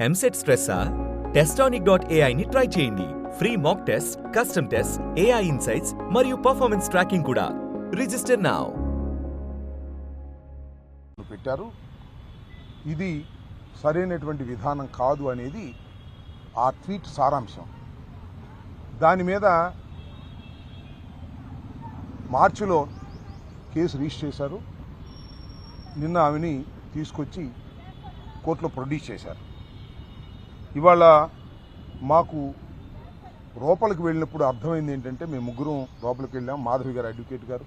EAMCET స్ట్రెస్సా? Testonic.ai ని try చేయండి. Free mock test, custom test, AI insights మరియు పర్ఫార్మెన్స్ ట్రాకింగ్ కూడా. Register now. పెట్టారు. ఇది సరైనటువంటి విధానం కాదు అనేది ఆ ట్వీట్ సారాంశం. దాని మీద మార్చిలో కేసు రిజిస్టర్ చేశారు. నిన్న ఆమెని తీసుకొచ్చి కోర్టులో ప్రొడ్యూస్ చేశారు. ఇవాళ మాకు లోపలికి వెళ్ళినప్పుడు అర్థమైంది ఏంటంటే, మేము ముగ్గురం లోపలికి వెళ్ళాం. మాధవి గారు అడ్వకేట్ గారు,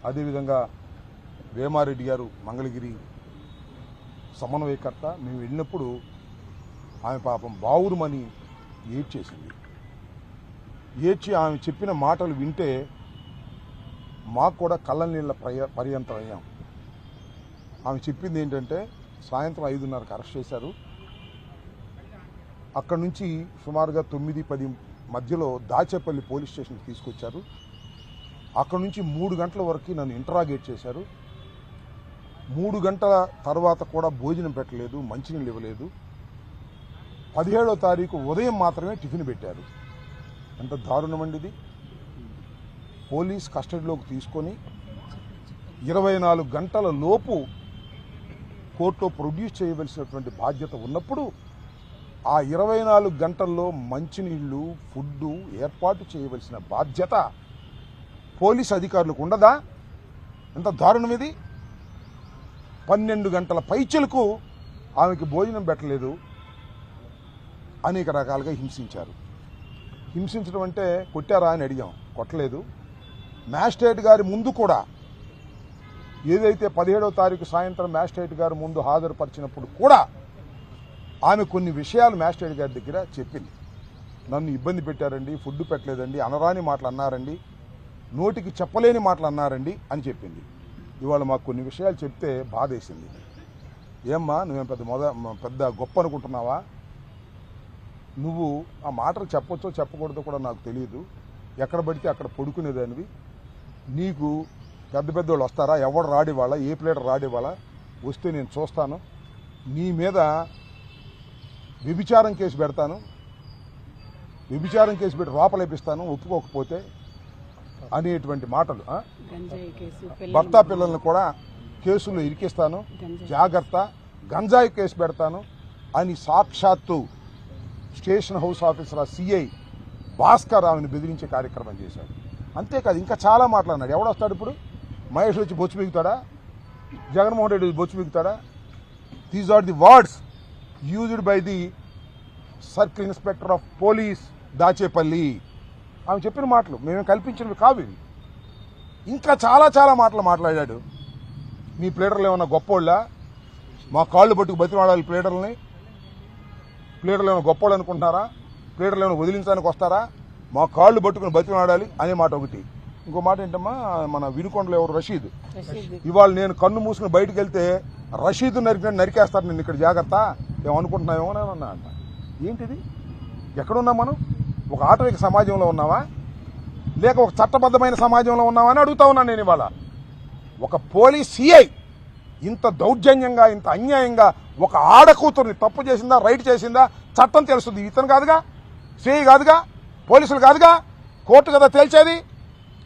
అదేవిధంగా వేమారెడ్డి గారు మంగళగిరి సమన్వయకర్త. మేము వెళ్ళినప్పుడు ఆమె పాపం బావురుమని ఏడ్చేసింది. ఏడ్చి ఆమె చెప్పిన మాటలు వింటే మాకు కూడా కళ్ళ నీళ్ళ పర్యంతం అయ్యాం. ఆమె చెప్పింది ఏంటంటే, సాయంత్రం 5:30కి అరెస్ట్ చేశారు. అక్కడి నుంచి సుమారుగా 9-10 మధ్యలో దాచేపల్లి పోలీస్ స్టేషన్కి తీసుకొచ్చారు. అక్కడి నుంచి 3 గంటల వరకు నన్ను ఇంటరాగేట్ చేశారు. 3 గంటల తర్వాత కూడా భోజనం పెట్టలేదు, మంచినీళ్ళు ఇవ్వలేదు. 17వ తారీఖు ఉదయం మాత్రమే టిఫిన్ పెట్టారు. ఎంత దారుణమండి ఇది. పోలీస్ కస్టడీలోకి తీసుకొని 24 గంటల లోపు కోర్టులో ప్రొడ్యూస్ చేయవలసినటువంటి బాధ్యత ఉన్నప్పుడు ఆ 24 గంటల్లో మంచినీళ్లు, ఫుడ్డు ఏర్పాటు చేయవలసిన బాధ్యత పోలీస్ అధికారులకు ఉండదా? ఎంత దారుణం ఇది. 12 గంటల పైచలకు ఆమెకి భోజనం పెట్టలేదు. అనేక రకాలుగా హింసించారు. హింసించడం అంటే కొట్టారా అని అడిగాం, కొట్టలేదు. మ్యాజిస్ట్రేట్ గారి ముందు కూడా ఏదైతే 17వ తారీఖు సాయంత్రం మ్యాజిస్ట్రేట్ గారి ముందు హాజరుపరిచినప్పుడు కూడా ఆమె కొన్ని విషయాలు మ్యాజిస్ట్రేట్ గారి దగ్గర చెప్పింది. నన్ను ఇబ్బంది పెట్టారండి, ఫుడ్ పెట్టలేదండి, అనరాని మాటలు అన్నారండి, నోటికి చెప్పలేని మాటలు అన్నారండి అని చెప్పింది. ఇవాళ మాకు కొన్ని విషయాలు చెప్తే బాధేసింది. ఏమ్మా, నువ్వేం పెద్ద గొప్ప అనుకుంటున్నావా? నువ్వు ఆ మాటలు చెప్పొచ్చో చెప్పకూడదో కూడా నాకు తెలియదు. ఎక్కడ పడితే అక్కడ పడుకునేదానివి. నీకు పెద్ద పెద్దోళ్ళు వస్తారా? ఎవడు రాడివాళ్ళ, ఏ ప్లేటర్ రాడివాళ్ళ? వస్తే నేను చూస్తాను. నీ మీద వ్యభిచారం కేసు పెడతాను, వ్యభిచారం కేసు పెట్టి లోపలేపిస్తాను ఒప్పుకోకపోతే అనేటువంటి మాటలు. భర్త పిల్లల్ని కూడా కేసుల్లో ఇరికిస్తాను, జాగ్రత్త, గంజాయి కేసు పెడతాను అని సాక్షాత్తు station house officer CI Bhaskar ఆమెను బెదిరించే కార్యక్రమం చేశాడు. అంతేకాదు ఇంకా చాలా మాట్లాడినాడు. ఎవడొస్తాడు ఇప్పుడు? మహేష్ వచ్చి బొచ్చు మిగుతాడా? జగన్మోహన్ రెడ్డి బొచ్చు మిగుతాడా? These are the words used by the circle inspector of police Dachepalli. ఆమె చెప్పిన మాటలు మేము కల్పించినవి కావు ఇవి. ఇంకా చాలా చాలా మాటలు మాట్లాడాడు. మీ ప్లేటర్లు ఏమన్నా గొప్పోళ్ళ? మా కాళ్ళు పట్టుకు బతిమాడాలి ప్లేటర్లని? ప్లేటర్లు ఏమైనా గొప్పోళ్ళు అనుకుంటున్నారా? ప్లేటర్లు ఏమైనా వదిలించడానికి వస్తారా? మా కాళ్ళు పట్టుకుని బతిమాడాలి అనే మాట ఒకటి. ఇంకో మాట ఏంటమ్మా, మన వినుకొండలో ఎవరు రషీద్, ఇవాళ నేను కన్ను మూసుకుని బయటకు వెళ్తే రషీద్ నరికేస్తారు నేను, ఇక్కడ జాగ్రత్త, ఏమనుకుంటున్నావేమోనన్నా అంట. ఏంటిది? ఎక్కడున్నాం మనం? ఒక ఆటవిక సమాజంలో ఉన్నావా, లేక ఒక చట్టబద్ధమైన సమాజంలో ఉన్నావా అని అడుగుతా ఉన్నాను నేను. ఇవాళ ఒక పోలీస్ సిఐ ఇంత దౌర్జన్యంగా, ఇంత అన్యాయంగా ఒక ఆడకూతుర్ని తప్పు చేసిందా, రైట్ చేసిందా చట్టం తెలుస్తుంది. ఇతను కాదుగా, సిఐ కాదుగా, పోలీసులు కాదుగా, కోర్టు కదా తేల్చేది.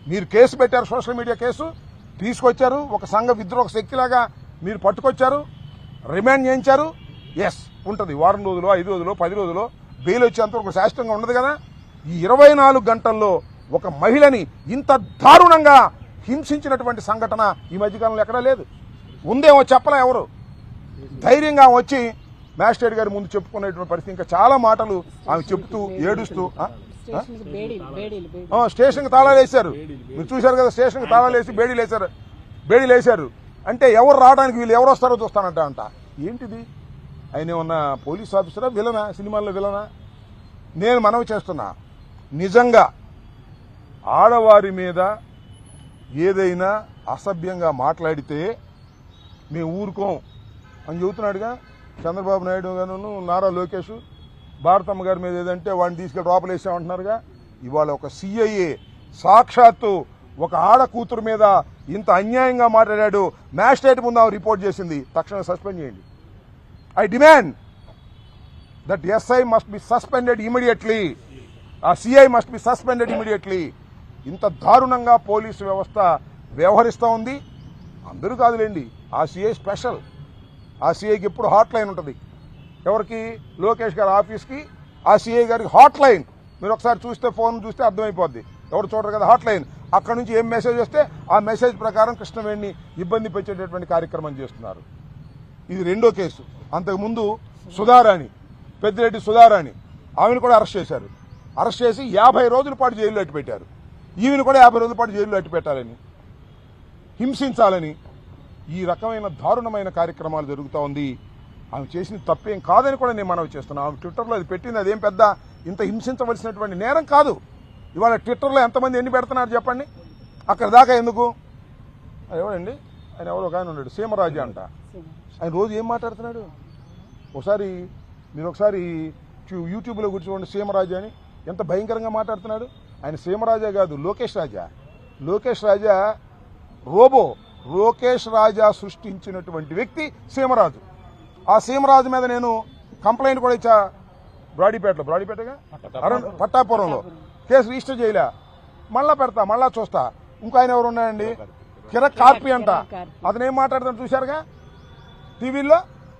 మీరు కేసు పెట్టారు, సోషల్ మీడియా కేసు తీసుకొచ్చారు, ఒక సంఘ విద్రోహ శక్తిలాగా మీరు పట్టుకొచ్చారు, రిమాండ్ చేయించారు. ఎస్ ఉంటుంది, వారం రోజులు, 5 రోజులు, 10 రోజులు బెయిల్ వచ్చేంతవరకు శాశ్వతంగా ఉండదు కదా. ఈ 24 గంటల్లో ఒక మహిళని ఇంత దారుణంగా హింసించినటువంటి సంఘటన ఈ మధ్యకాలంలో ఎక్కడా లేదు. ఉందేమో చెప్పలే ఎవరు. ధైర్యంగా వచ్చి మ్యాజిస్ట్రేట్ గారి ముందు చెప్పుకునేటువంటి పరిస్థితి. ఇంకా చాలా మాటలు ఆమె చెప్తూ ఏడుస్తూ స్టేషన్కి తాళాలు వేశారు. మీరు చూశారు కదా, స్టేషన్కి తాళాలు వేసి బేడీలు వేశారు. అంటే ఎవరు రావడానికి, వీళ్ళు ఎవరు వస్తారో చూస్తానంట అంట. ఏంటిది? ఆయన ఏమన్నా పోలీస్ ఆఫీసరా, విలనా? సినిమాల్లో విలనా? నేను మనవి చేస్తున్నా, నిజంగా ఆడవారి మీద ఏదైనా అసభ్యంగా మాట్లాడితే మేము ఊరుకోం అని చెబుతున్నాడుగా చంద్రబాబు నాయుడు గారు, నారా లోకేష్. భారతమ్మ గారి మీద ఏదంటే వాడిని తీసుకెళ్ళి లోపలేసామంటున్నారుగా. ఇవాళ ఒక సిఐఏ సాక్షాత్తు ఒక ఆడ కూతురు మీద ఇంత అన్యాయంగా మాట్లాడాడు, మ్యాజిస్ట్రేట్ ముందు ఆమె రిపోర్ట్ చేసింది, తక్షణం సస్పెండ్ చేయండి. I demand that SI must be suspended immediately, ఆ CI must be suspended immediately. ఇంత దారుణంగా పోలీసు వ్యవస్థ వ్యవహరిస్తూ ఉంది. అందరూ కాదులేండి, ఆ సిఐ స్పెషల్. ఆ సిఐకి ఎప్పుడు హాట్ లైన్ ఉంటుంది. ఎవరికి? లోకేష్ గారి ఆఫీస్కి ఆ సిఐ గారికి హాట్ లైన్. మీరు ఒకసారి చూస్తే, ఫోన్ చూస్తే అర్థమైపోద్ది. ఎవరు చూడరు కదా, హాట్ లైన్. అక్కడ నుంచి ఏం మెసేజ్ వస్తే ఆ మెసేజ్ ప్రకారం కృష్ణవేణిని ఇబ్బంది పెట్టేటటువంటి కార్యక్రమం చేస్తున్నారు. ఇది రెండో కేసు. అంతకుముందు సుధారాణి, పెద్దిరెడ్డి సుధారాణి, ఆమెను కూడా అరెస్ట్ చేశారు. అరెస్ట్ చేసి 50 రోజుల పాటు జైల్లో అట్టి పెట్టారు. ఈమెను కూడా 50 రోజుల పాటు జైల్లో అట్టి పెట్టాలని, హింసించాలని ఈ రకమైన దారుణమైన కార్యక్రమాలు జరుగుతూ ఉంది. ఆమె చేసిన తప్పేం కాదని కూడా నేను మనవి చేస్తున్నాను. ఆమె ట్విట్టర్లో అది పెట్టింది, అదేం పెద్ద ఇంత హింసించవలసినటువంటి నేరం కాదు. ఇవాళ ట్విట్టర్లో ఎంతమంది ఎన్ని పెడుతున్నారు చెప్పండి. అక్కడ దాకా ఎందుకు? ఎవడండి ఆయన? ఎవరో ఒక ఆయన ఉన్నాడు, సీమరాజా అంట. ఆయన రోజు ఏం మాట్లాడుతున్నాడు? మీరు ఒకసారి యూట్యూబ్లో కూర్చోండి, సీమరాజా అని ఎంత భయంకరంగా మాట్లాడుతున్నాడు. ఆయన సీమరాజా కాదు, లోకేష్ రాజా. లోకేష్ రాజా రోబో. లోకేష్ రాజా సృష్టించినటువంటి వ్యక్తి సీమరాజు. ఆ సీమరాజు మీద నేను కంప్లైంట్ కూడా ఇచ్చా. బ్రాడీపేటగా పట్టాపురంలో కేసు రిజిస్టర్ చేయలే. మళ్ళా పెడతా, మళ్ళా చూస్తా. ఇంకో ఆయన ఎవరు ఉన్నాయండి, కిరక్ కార్పి అంట. అతను ఏం మాట్లాడుతున్నాడు చూశారుగా టీవీల్లో,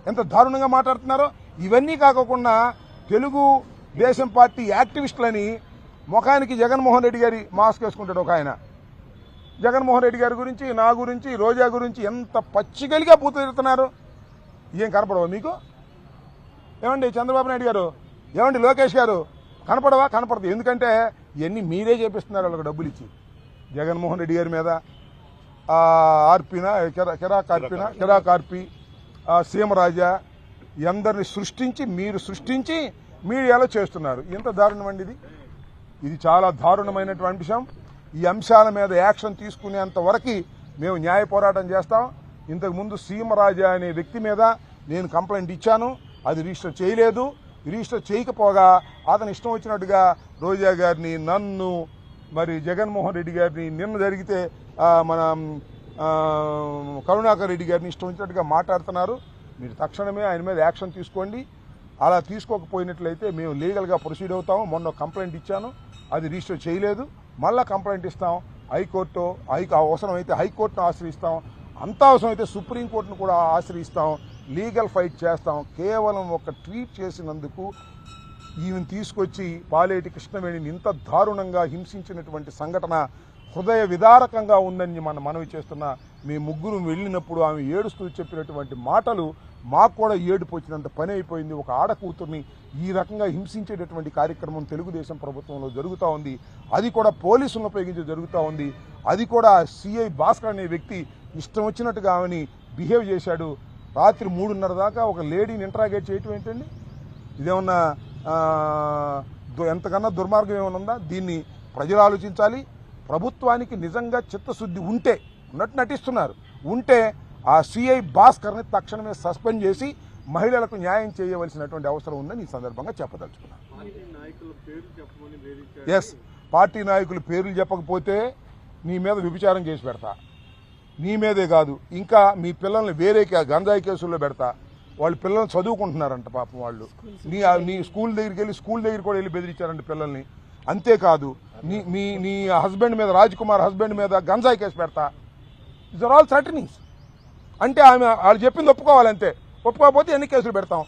ఎంత దారుణంగా మాట్లాడుతున్నారో. ఇవన్నీ కాకుండా తెలుగు దేశం పార్టీ యాక్టివిస్టులని ముఖానికి జగన్మోహన్ రెడ్డి గారి మాస్క్ వేసుకుంటాడు ఒక ఆయన. జగన్మోహన్ రెడ్డి గారి గురించి, నా గురించి, రోజా గురించి ఎంత పచ్చిగలిగా పూతుతున్నారు. ఏం కనపడవా మీకు? ఏమండి చంద్రబాబు నాయుడు గారు, ఏమండి లోకేష్ గారు, కనపడవా? కనపడదు. ఎందుకంటే ఇవన్నీ మీరే చేపిస్తున్నారు వాళ్ళకి డబ్బులు ఇచ్చి. జగన్మోహన్ రెడ్డి గారి మీద ఆర్పిన కిరాక్ ఆర్పి, సీమరాజా అందరిని మీరు సృష్టించి మీడియాలో చేస్తున్నారు. ఎంత దారుణం అండి ఇది. ఇది చాలా దారుణమైనటువంటి అంశం. ఈ అంశాల మీద యాక్షన్ తీసుకునేంత వరకు మేము న్యాయ పోరాటం చేస్తాం. ఇంతకుముందు సీమరాజా అనే వ్యక్తి మీద నేను కంప్లైంట్ ఇచ్చాను, అది రిజిస్టర్ చేయలేదు. రిజిస్టర్ చేయకపోగా అతను ఇష్టం వచ్చినట్టుగా రోజా గారిని, నన్ను, మరి జగన్మోహన్ రెడ్డి గారిని, నిన్న జరిగితే మన కరుణాకర్ రెడ్డి గారిని ఇష్టం వచ్చినట్టుగా మాట్లాడుతున్నారు. మీరు తక్షణమే ఆయన మీద యాక్షన్ తీసుకోండి. అలా తీసుకోకపోయినట్లయితే మేము లీగల్గా ప్రొసీడ్ అవుతాము. మొన్న కంప్లైంట్ ఇచ్చాను, అది రిజిస్టర్ చేయలేదు. మళ్ళా కంప్లైంట్ ఇస్తాం. అవసరమైతే హైకోర్టును ఆశ్రయిస్తాం. అంత అవసరమైతే సుప్రీంకోర్టును కూడా ఆశ్రయిస్తాం. లీగల్ ఫైట్ చేస్తాం. కేవలం ఒక ట్వీట్ చేసినందుకు ఈమెను తీసుకొచ్చి పాలేటి కృష్ణవేణిని ఇంత దారుణంగా హింసించినటువంటి సంఘటన హృదయ విదారకంగా ఉందని మనవి చేస్తున్నా. మీ ముగ్గురు వెళ్ళినప్పుడు ఆమె ఏడుస్తూ చెప్పినటువంటి మాటలు మాకు కూడా ఏడుపు వచ్చినంత పని అయిపోయింది. ఒక ఆడకూతుర్ని ఈ రకంగా హింసించేటటువంటి కార్యక్రమం తెలుగుదేశం ప్రభుత్వంలో జరుగుతూ ఉంది. అది కూడా పోలీసులను ఉపయోగించి జరుగుతూ ఉంది. అది కూడా సిఐ భాస్కర్ అనే వ్యక్తి ఇష్టం వచ్చినట్టుగా ఆమెని బిహేవ్ చేశాడు. రాత్రి 3:30 దాకా ఒక లేడీని ఇంటరాగేట్ చేయటం ఏంటండి? ఇదేమన్నా ఎంతకన్నా దుర్మార్గం ఏమైనా ఉందా? దీన్ని ప్రజలు ఆలోచించాలి. ప్రభుత్వానికి నిజంగా చిత్తశుద్ధి ఉంటే, ఉన్నట్టు నటిస్తున్నారు, ఉంటే ఆ సిఐ భాస్కర్ని తక్షణమే సస్పెండ్ చేసి మహిళలకు న్యాయం చేయవలసినటువంటి అవసరం ఉందని ఈ సందర్భంగా చెప్పదలుచుకున్నాను. ఎస్, పార్టీ నాయకుల పేర్లు చెప్పకపోతే నీ మీద వ్యభిచారం కేసు పెడతా. నీ మీదే కాదు, ఇంకా మీ పిల్లల్ని వేరే గంజాయి కేసుల్లో పెడతా. వాళ్ళు పిల్లల్ని చదువుకుంటున్నారంట పాపం. వాళ్ళు నీ స్కూల్ దగ్గర కూడా వెళ్ళి బెదిరించారంట పిల్లల్ని. అంతేకాదు నీ హస్బెండ్ మీద, రాజ్ కుమార్ హస్బెండ్ మీద గంజాయి కేసు పెడతా. It's are all threatenings. అంటే వాళ్ళు చెప్పింది ఒప్పుకోవాలంతే. ఒప్పుకోకపోతే ఎన్ని కేసులు పెడతాం.